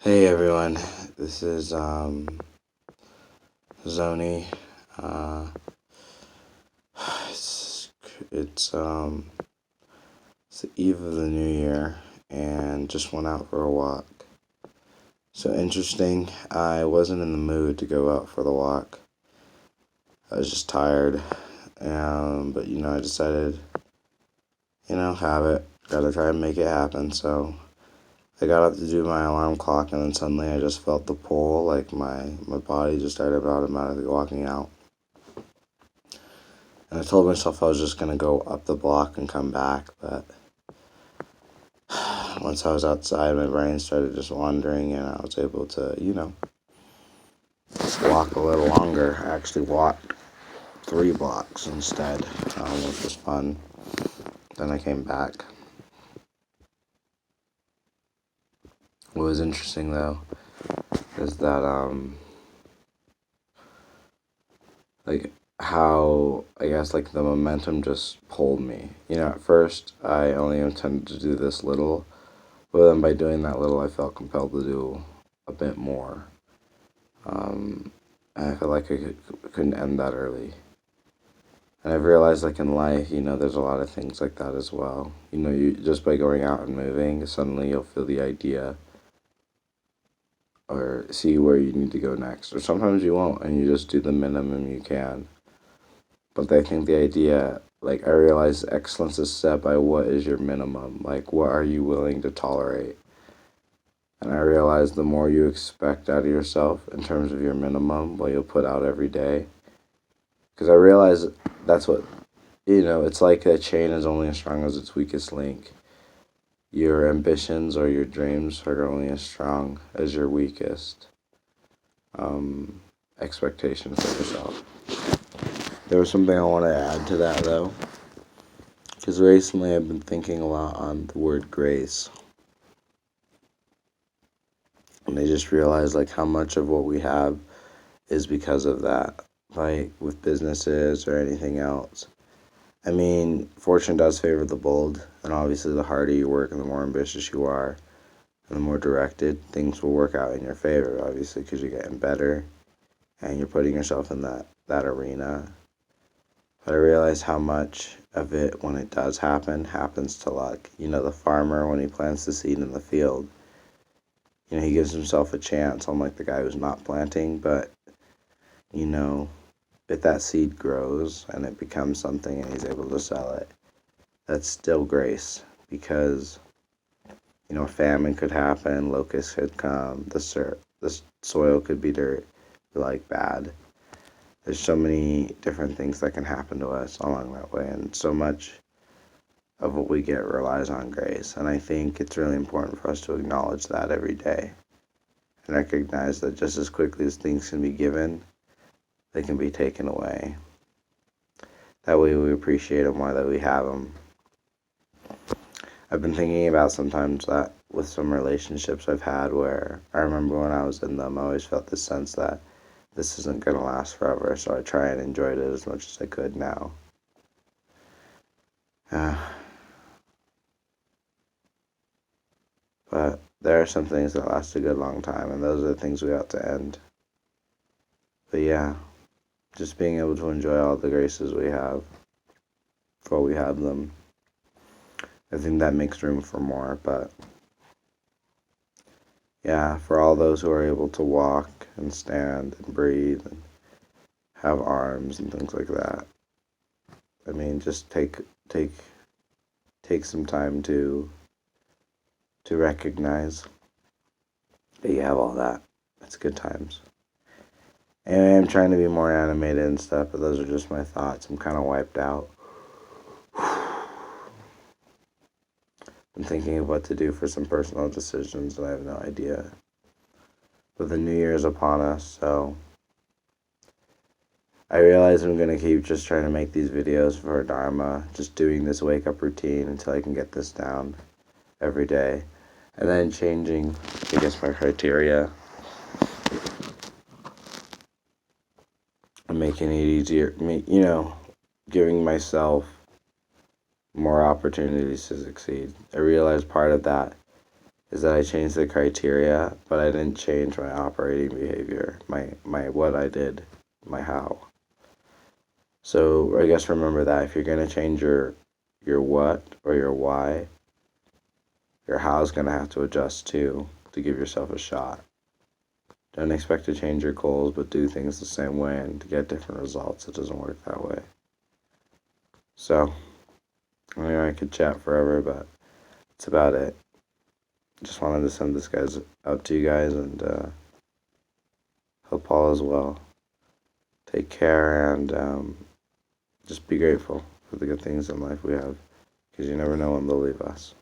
Hey everyone, this is Zoni. Uh, it's it's um it's the eve of the new year, and just went out for a walk. So interesting. I wasn't in the mood to go out for the walk. I was just tired. But I decided, have it. Gotta try and make it happen. So I got up to do my alarm clock, and then suddenly I just felt the pull, like my body just started automatically walking out. And I told myself I was just gonna go up the block and come back, but once I was outside, my brain started just wandering, and I was able to, walk a little longer. I actually walked 3 blocks instead, which was fun. Then I came back. What was interesting though is that like how I guess like the momentum just pulled me. At first I only intended to do this little, but then by doing that little, I felt compelled to do a bit more. And I felt like couldn't end that early. And I've realized, like in life, there's a lot of things like that as well. You just by going out and moving, suddenly you'll feel the idea or see where you need to go next. Or sometimes you won't, and you just do the minimum you can. But I think the idea, like I realize excellence is set by what is your minimum. Like what are you willing to tolerate? And I realize the more you expect out of yourself in terms of your minimum, what you'll put out every day. Because I realize that's what, it's like a chain is only as strong as its weakest link. Your ambitions or your dreams are only as strong as your weakest expectations of yourself. There was something I want to add to that, though. Because recently I've been thinking a lot on the word grace. And I just realized, like, how much of what we have is because of that. Like, with businesses or anything else. I mean, fortune does favor the bold, and obviously the harder you work and the more ambitious you are, and the more directed, things will work out in your favor, obviously, because you're getting better, and you're putting yourself in that arena. But I realize how much of it, when it does happen, happens to luck. The farmer, when he plants the seed in the field, he gives himself a chance, unlike the guy who's not planting, but, you know, if that seed grows and it becomes something and he's able to sell it, that's still grace because, a famine could happen, locusts could come, the soil could be dirt, like bad. There's so many different things that can happen to us along that way, and so much of what we get relies on grace. And I think it's really important for us to acknowledge that every day and recognize that just as quickly as things can be given, they can be taken away. That way we appreciate them more that we have them. I've been thinking about sometimes that with some relationships I've had where I remember when I was in them, I always felt this sense that this isn't going to last forever, so I try and enjoy it as much as I could now. But there are some things that last a good long time, and those are the things we ought to end. But yeah, just being able to enjoy all the graces we have before we have them. I think that makes room for more, but yeah, for all those who are able to walk and stand and breathe and have arms and things like that. I mean, just take some time to recognize that you have all that. It's good times. And I'm trying to be more animated and stuff, but those are just my thoughts. I'm kind of wiped out. I'm thinking of what to do for some personal decisions, and I have no idea. But the new year is upon us, so I realize I'm going to keep just trying to make these videos for D.A.R.M.A, just doing this wake-up routine until I can get this down every day. And then changing, I guess, my criteria and making it easier, giving myself more opportunities to succeed. I realize part of that is that I changed the criteria, but I didn't change my operating behavior, my what I did, my how. So I guess remember that if you're gonna change your what or your why, your how's gonna have to adjust too to give yourself a shot. Don't expect to change your goals, but do things the same way and to get different results. It doesn't work that way. So, I mean, I could chat forever, but that's about it. Just wanted to send this guys out to you guys and hope all is well. Take care and just be grateful for the good things in life we have because you never know when they'll leave us.